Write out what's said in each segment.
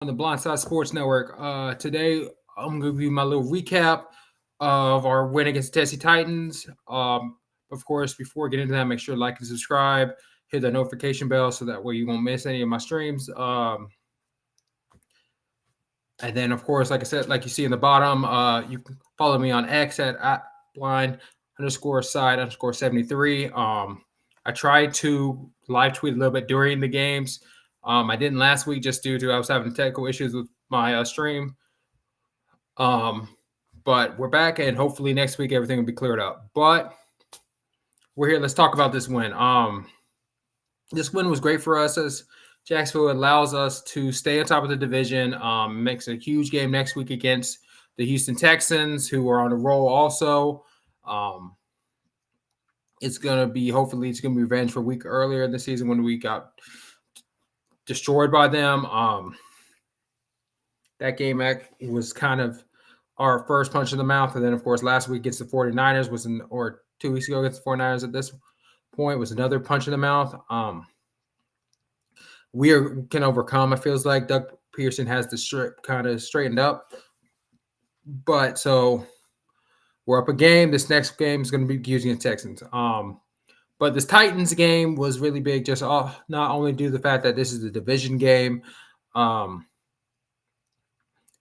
on the Blindside Sports Network. Today, I'm going to give you my little recap of our win against the Tennessee Titans. Of course, before getting into that, make sure to like and subscribe, hit the notification bell so that way you won't miss any of my streams. And then, of course, like I said, like you see in the bottom, you can follow me on X at blind underscore side underscore 73. I tried to live tweet a little bit during the games. I didn't last week just due to I was having technical issues with my stream. But we're back, and hopefully next week everything will be cleared up. But we're here. Let's talk about this win. This win was great for us as Jacksonville allows us to stay on top of the division. Makes a huge game next week against the Houston Texans, who are on a roll also. It's going to be, hopefully, it's going to be revenge for a week earlier in the season when we got destroyed by them. That game was kind of our first punch in the mouth. And then, of course, last week against the 49ers or 2 weeks ago against the 49ers at this point was another punch in the mouth. We can overcome. It feels like Doug Pearson has the strip kind of straightened up. But so we're up a game. This next game is going to be using the Texans. But this Titans game was really big, just not only due to the fact that this is a division game.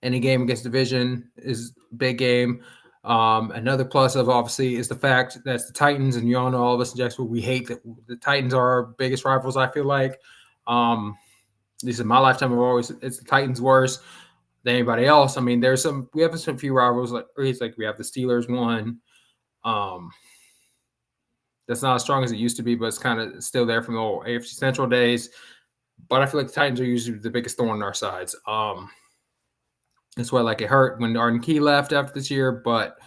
Any game against division is a big game. Another plus of obviously is the fact that it's the Titans, and you all know, all of us in Jacksonville, we hate that the Titans are our biggest rivals. I feel like, at least in my lifetime, it's the Titans worse than anybody else. I mean, we have some few rivals like we have the Steelers one. That's not as strong as it used to be, but it's kind of still there from the old AFC Central days. But I feel like the Titans are usually the biggest thorn in our sides. That's why it hurt when Arden Key left after this year, but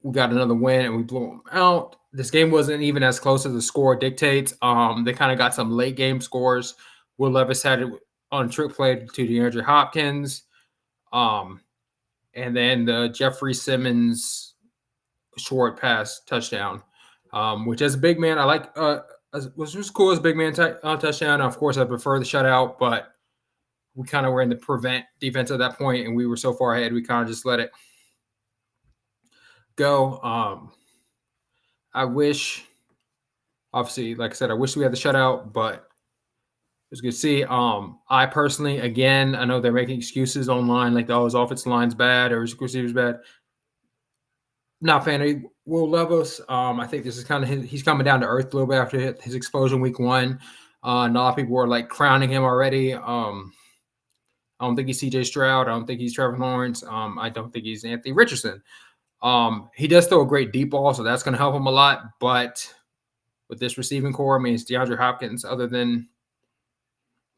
we got another win and we blew them out. This game wasn't even as close as the score dictates. They kind of got some late game scores. Will Levis had it on a trick play to DeAndre Hopkins. And then the Jeffrey Simmons short pass touchdown, which as a big man, I like. Was cool as a big man touchdown. Of course, I prefer the shutout, but we kind of were in the prevent defense at that point, and we were so far ahead, we kind of just let it go. I wish, obviously, like I said, I wish we had the shutout, but it was good to see. I personally, again, I know they're making excuses online, like, his offensive line's bad or his receiver's bad. Not a fan of Will Levis. I think this is kind of he's coming down to earth a little bit after his explosion week 1. And a lot of people are like crowning him already. I don't think he's C.J. Stroud. I don't think he's Trevor Lawrence. I don't think he's Anthony Richardson. He does throw a great deep ball, so that's going to help him a lot. But with this receiving core, I mean, it's DeAndre Hopkins. Other than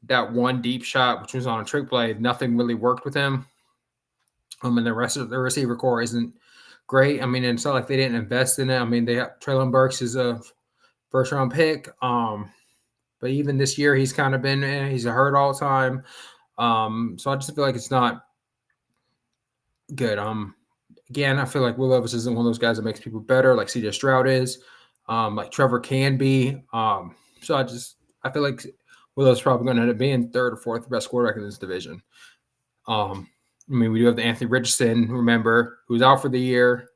that one deep shot, which was on a trick play, nothing really worked with him. And the rest of the receiver core isn't great. I mean, it's not like they didn't invest in it. I mean, they have Treylon Burks is a first-round pick. But even this year, he's kind of been he's a hurt all the time. So I just feel like it's not good. Again, I feel like Will Levis isn't one of those guys that makes people better, like CJ Stroud is, like Trevor can be. So I feel like Will Levis is probably going to end up being third or fourth best quarterback in this division. I mean, we do have the Anthony Richardson, remember, who's out for the year.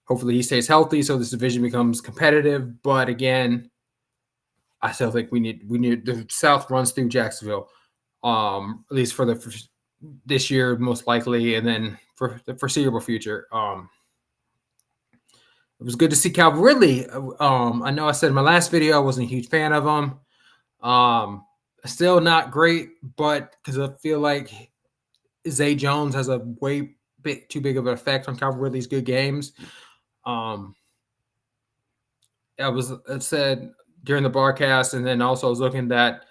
Hopefully he stays healthy so this division becomes competitive. But again, I still think we need the South runs through Jacksonville. At least for this year, most likely, and then for the foreseeable future. It was good to see Calvin Ridley. I know I said in my last video I wasn't a huge fan of him. Still not great, but because I feel like Zay Jones has a too big of an effect on Calvin Ridley's good games. It said during the broadcast, and then also I was looking that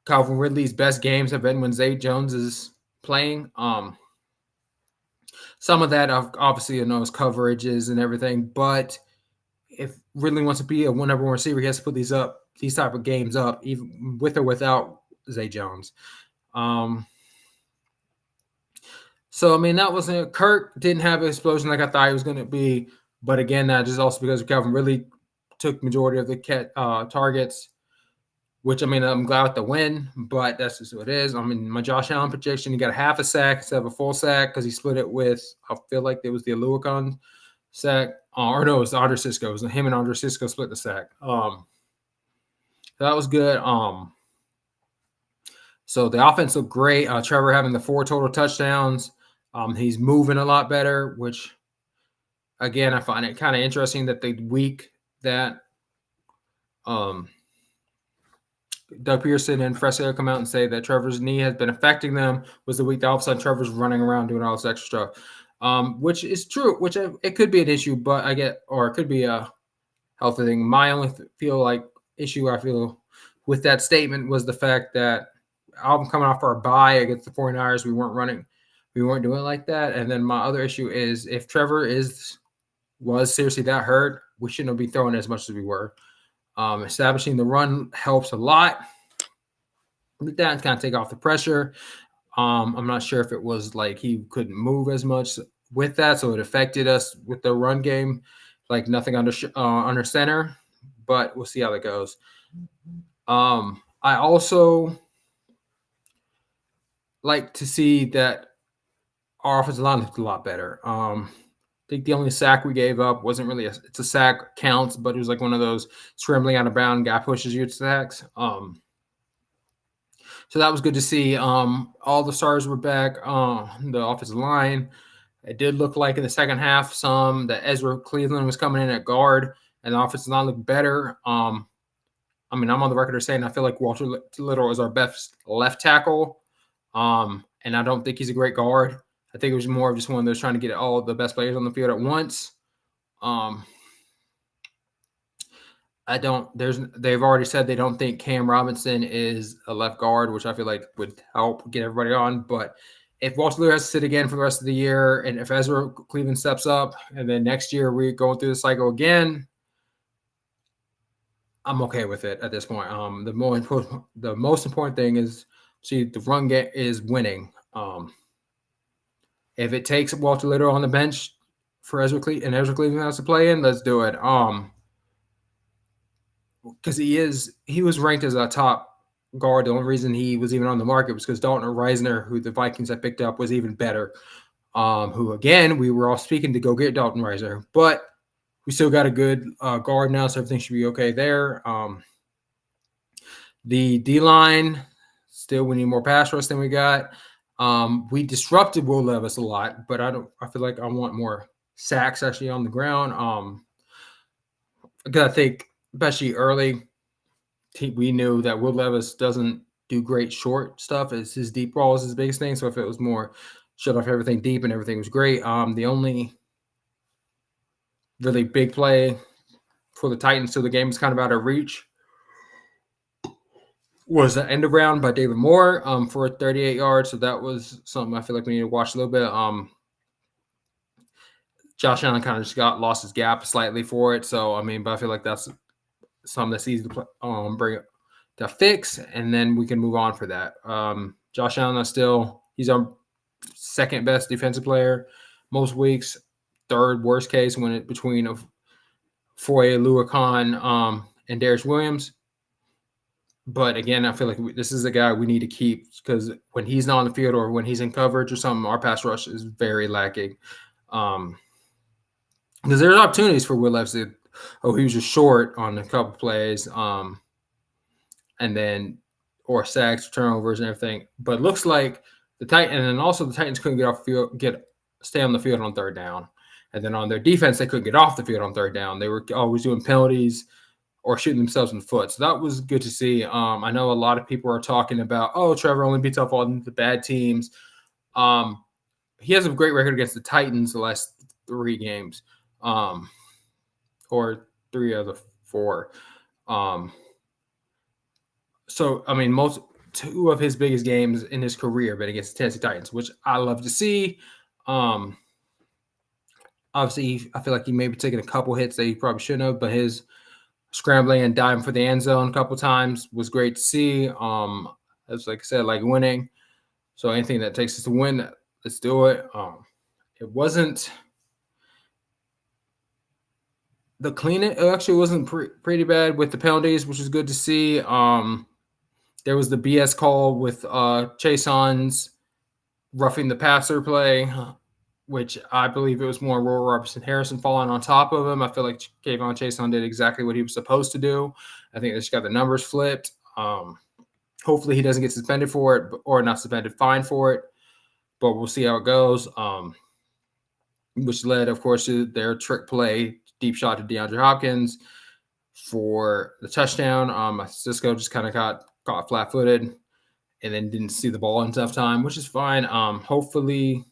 Calvin Ridley's best games have been when Zay Jones is playing. Some of that, obviously, his coverages and everything. But if Ridley wants to be a number one receiver, he has to put these type of games up, even with or without Zay Jones. So, I mean, that wasn't – Kirk didn't have an explosion like I thought he was going to be. But, again, that is also because Calvin Ridley took majority of the targets. which, I mean, I'm glad with the win, but that's just what it is. I mean, my Josh Allen projection, he got a half a sack instead of a full sack because he split it with, I feel like it was the Aluakon sack. Or no, it was Andre Cisco. It was him and Andre Cisco split the sack. That was good. So the offense looked great. Trevor having the 4 total touchdowns. He's moving a lot better, which, again, I find it kind of interesting that the week that Doug Pearson and Fresco come out and say that Trevor's knee has been affecting them was the week that all of a sudden Trevor's running around doing all this extra stuff, which is true, which it could be an issue, but or it could be a healthy thing. My only issue I feel with that statement was the fact that I'm coming off our bye against the 49ers. We weren't doing it like that. And then my other issue is if Trevor was seriously that hurt, we shouldn't be throwing as much as we were. Establishing the run helps a lot. With that, kind of take off the pressure. I'm not sure if it was like he couldn't move as much with that, so it affected us with the run game, like nothing under center. But we'll see how that goes. I also like to see that our offensive line looked a lot better. I think the only sack we gave up wasn't really it's a sack counts, but it was like one of those scrambling out of bound guy pushes you sacks. So that was good to see. All the stars were back. The offensive line. It did look like in the second half that Ezra Cleveland was coming in at guard, and the offensive line looked better. I mean, I'm on the record of saying I feel like Walter Little is our best left tackle, and I don't think he's a great guard. I think it was more of just one of those trying to get all the best players on the field at once. They've already said they don't think Cam Robinson is a left guard, which I feel like would help get everybody on. But if Walter Little has to sit again for the rest of the year, and if Ezra Cleveland steps up, and then next year we're going through the cycle again, I'm okay with it at this point. The most important thing is the run game is winning. If it takes Walter Little on the bench for Ezra Cleveland has to play in, let's do it. Because he was ranked as a top guard. The only reason he was even on the market was because Dalton Reisner, who the Vikings had picked up, was even better. Who, again, we were all speaking to go get Dalton Reisner, but we still got a good guard now, so everything should be okay there. The D-line, still we need more pass rush than we got. We disrupted Will Levis a lot, but I feel like I want more sacks actually on the ground. Because I think, especially early, we knew that Will Levis doesn't do great short stuff. It's his deep ball is his biggest thing. So if it was more shut off everything deep and everything was great, the only really big play for the Titans, so the game was kind of out of reach, was the end of round by David Moore for 38 yards. So that was something I feel like we need to watch a little bit. Josh Allen kind of just lost his gap slightly for it. So, I mean, but I feel like that's something that's easy to bring to fix, and then we can move on for that. Josh Allen he's our second best defensive player most weeks, third worst case when it between Foye, Luakon, and Darius Williams. But again, I feel like this is a guy we need to keep because when he's not on the field or when he's in coverage or something, our pass rush is very lacking. Because there's opportunities for Will Levis. He was just short on a couple plays, and then or sacks, turnovers, and everything. But it looks like the Titans couldn't stay on the field on third down, and then on their defense they couldn't get off the field on third down. They were always doing penalties or shooting themselves in the foot. So that was good to see. I know a lot of people are talking about, Trevor only beats up on the bad teams. He has a great record against the Titans the last 3 games, or 3 of the 4. So, I mean, 2 of his biggest games in his career been against the Tennessee Titans, which I love to see. Obviously, I feel like he may be taking a couple hits that he probably shouldn't have, but his scrambling and diving for the end zone a couple times was great to see. As like I said, like winning. So anything that takes us to win, let's do it. It wasn't the cleaning. It actually wasn't pretty bad with the penalties, which is good to see. there was the BS call with Chaseon's roughing the passer play, which I believe it was more Royal Robertson Harrison falling on top of him. I feel like Kayvon Chaseon did exactly what he was supposed to do. I think they just got the numbers flipped. Hopefully he doesn't get suspended for it, or not suspended, fined for it. But we'll see how it goes. Which led, of course, to their trick play, deep shot to DeAndre Hopkins for the touchdown. Cisco just kind of got caught flat-footed and then didn't see the ball in enough time, which is fine. Hopefully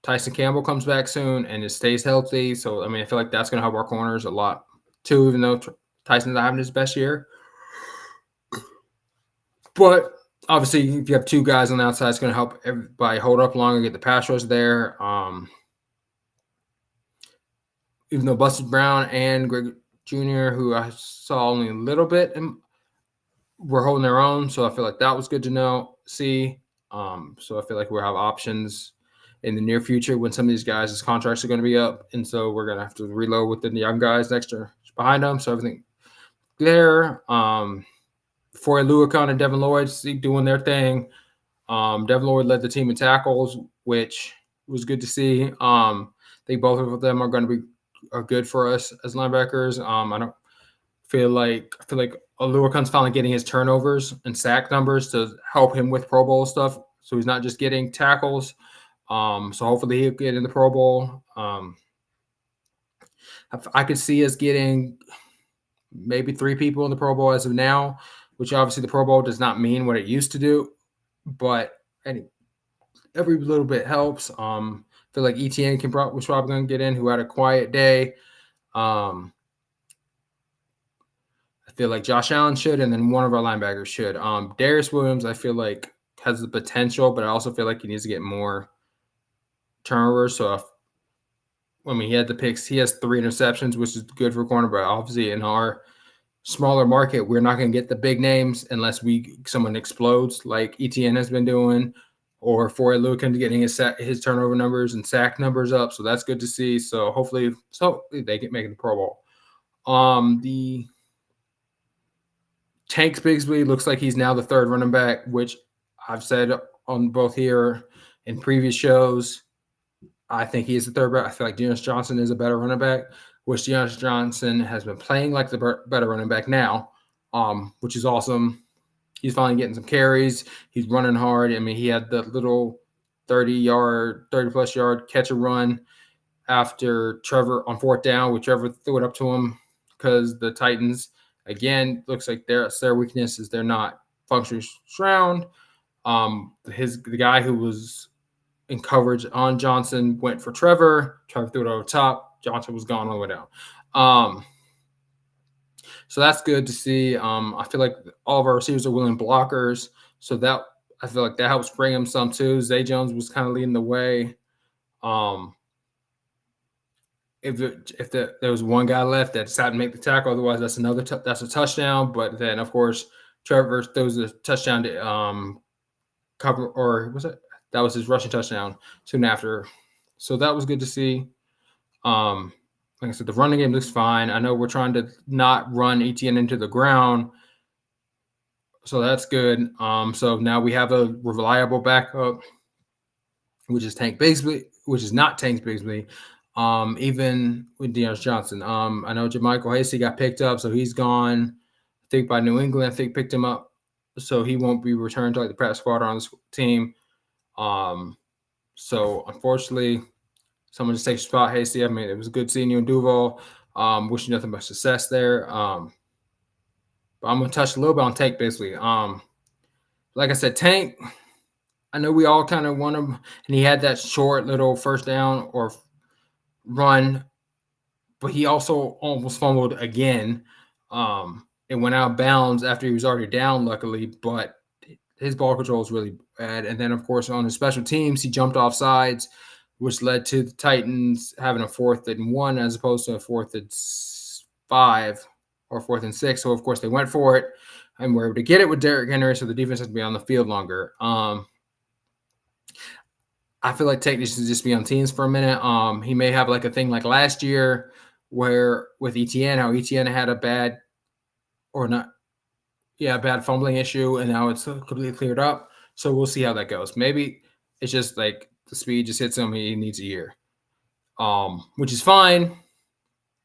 Tyson Campbell comes back soon and it stays healthy. So, I mean, I feel like that's going to help our corners a lot too, even though Tyson's not having his best year. But obviously, if you have two guys on the outside, it's going to help everybody hold up longer, get the pass rush there. Even though Busted Brown and Greg Jr., who I saw only a little bit, were holding their own. So I feel like that was good to see. So I feel like we'll have options in the near future when some of these guys' contracts are going to be up. And so we're going to have to reload with the young guys next year behind them. So everything there. For Luakon and Devin Lloyd doing their thing. Devin Lloyd led the team in tackles, which was good to see. I think both of them are going to be good for us as linebackers. I feel like Luakon's finally getting his turnovers and sack numbers to help him with Pro Bowl stuff. So he's not just getting tackles. So hopefully he'll get in the Pro Bowl. I could see us getting maybe 3 people in the Pro Bowl as of now, which obviously the Pro Bowl does not mean what it used to do, but every little bit helps. I feel like ETN was probably going to get in, who had a quiet day. I feel like Josh Allen should, and then one of our linebackers should. Darius Williams, I feel like, has the potential, but I also feel like he needs to get more turnovers. So, he had the picks. He has 3 interceptions, which is good for corner, but obviously in our smaller market, we're not going to get the big names unless someone explodes like ETN has been doing, or for Luakin getting his turnover numbers and sack numbers up. So that's good to see. So hopefully they get making the Pro Bowl. The Tank Bigsby looks like he's now the 3rd running back, which I've said on both here in previous shows. I think he is the 3rd back. I feel like Dearness Johnson is a better running back, which Dearness Johnson has been playing like the better running back now, which is awesome. He's finally getting some carries. He's running hard. I mean, he had the little 30-plus yard catch a run after Trevor on 4th down, which Trevor threw it up to him because the Titans, again, looks like their weakness is they're not functioning sound. The guy who was in coverage on Johnson went for Trevor. Trevor threw it over top. Johnson was gone all the way down. So that's good to see. I feel like all of our receivers are willing blockers. So that I feel like that helps bring him some too. Zay Jones was kind of leading the way. If there was one guy left that decided to make the tackle, otherwise that's a touchdown. But then of course Trevor throws a touchdown to cover, or was it? That was his rushing touchdown soon after. So that was good to see. Like I said, the running game looks fine. I know we're trying to not run ETN into the ground. So that's good. So now we have a reliable backup, which is Tank Bigsby, which is not Tank Bigsby, even with Dearness Johnson. I know JaMychal Hasty got picked up, so he's gone. I think by New England, I think picked him up. So he won't be returned to like the practice squad on this team. So unfortunately, someone just takes your spot, Hasty. I mean, it was good seeing you in Duval. Wishing you nothing but success there. But I'm going to touch a little bit on Tank Bigsby. Like I said, Tank, I know we all kind of want him, and he had that short little first down or run, but he also almost fumbled again. It went out of bounds after he was already down, luckily, but his ball control is really bad. And then, of course, on his special teams, he jumped off sides, which led to the Titans having a 4th and 1 as opposed to a 4th and 5 or 4th and 6. So, of course, they went for it and were able to get it with Derrick Henry, so the defense has to be on the field longer. I feel like Tank needs to just be on teams for a minute. He may have like a thing like last year where with ETN, how ETN had a bad or not bad fumbling issue, and now it's completely cleared up. So we'll see how that goes. Maybe it's just like the speed just hits him. He needs a year, which is fine.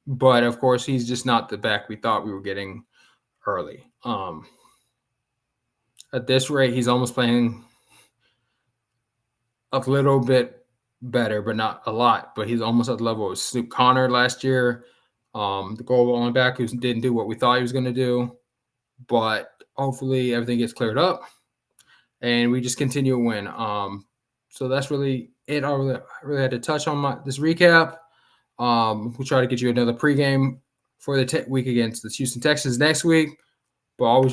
But of course, he's just not the back we thought we were getting early. At this rate, he's almost playing a little bit better, but not a lot. But he's almost at the level of Snoop Connor last year, the goal line back who didn't do what we thought he was going to do. But hopefully everything gets cleared up and we just continue to win. So that's really it. I really had to touch on this recap. We'll try to get you another pregame for the week against the Houston Texans next week. But always